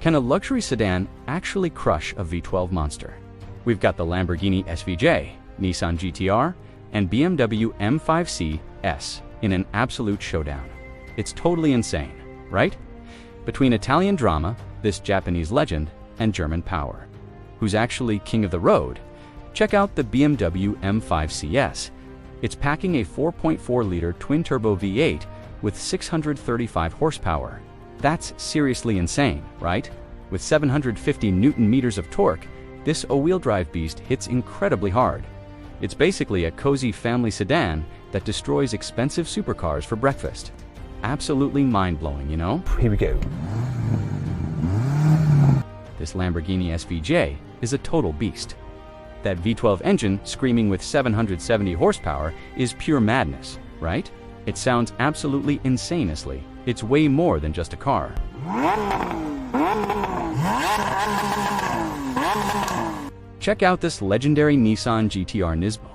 Can a luxury sedan actually crush a V12 monster? We've got the Lamborghini SVJ, Nissan GT-R, and BMW M5 S in an absolute showdown. It's totally insane, right? Between Italian drama, this Japanese legend, and German power. Who's actually king of the road? Check out the BMW M5 S. It's packing a 4.4-liter twin-turbo V8 with 635 horsepower. That's seriously insane, right? With 750 Newton-meters of torque, this all-wheel drive beast hits incredibly hard. It's basically a cozy family sedan that destroys expensive supercars for breakfast. Absolutely mind-blowing, you know? Here we go. This Lamborghini SVJ is a total beast. That V12 engine screaming with 770 horsepower is pure madness, right? It sounds absolutely insanely. It's way more than just a car. Check out this legendary Nissan GT-R NISMO.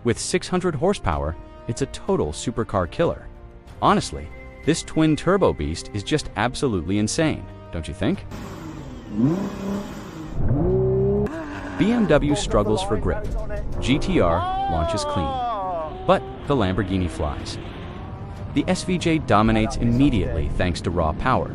With 600 horsepower, it's a total supercar killer. Honestly, this twin-turbo beast is just absolutely insane, don't you think? BMW struggles for grip. GT-R launches clean. But the Lamborghini flies. The SVJ dominates immediately thanks to raw power.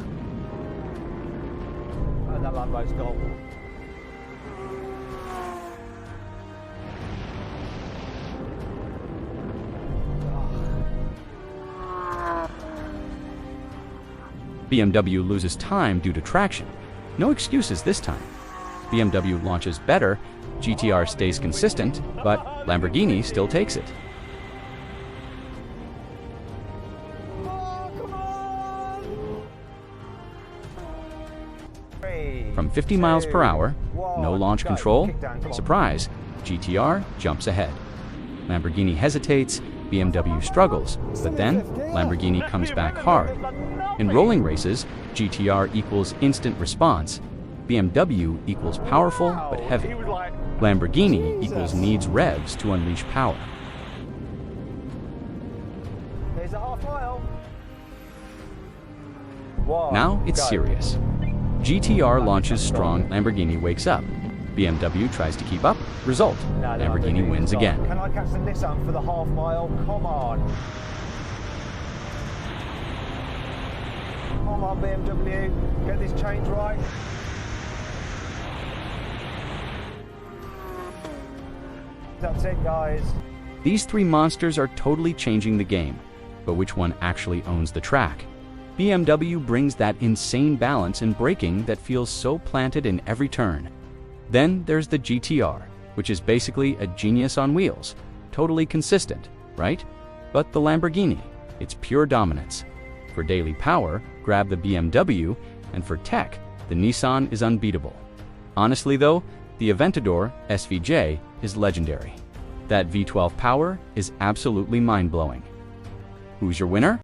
BMW loses time due to traction. No excuses this time. BMW launches better, GT-R stays consistent, but Lamborghini still takes it. From 50 miles per hour, no launch control, surprise, GT-R jumps ahead. Lamborghini hesitates, BMW struggles, but then Lamborghini comes back hard. In rolling races, GT-R equals instant response, BMW equals powerful but heavy. Lamborghini equals needs revs to unleash power. Now it's serious. GT-R launches strong, Lamborghini wakes up. BMW tries to keep up, result, Lamborghini wins again. Can I catch the Nissan for the half mile? Come on. Come on, BMW, get this change right. That's it, guys. These three monsters are totally changing the game, but which one actually owns the track? BMW brings that insane balance in braking that feels so planted in every turn. Then there's the GT-R, which is basically a genius on wheels, totally consistent, right? But the Lamborghini, it's pure dominance. For daily power, grab the BMW, and for tech, the Nissan is unbeatable. Honestly though, the Aventador SVJ is legendary. That V12 power is absolutely mind-blowing. Who's your winner?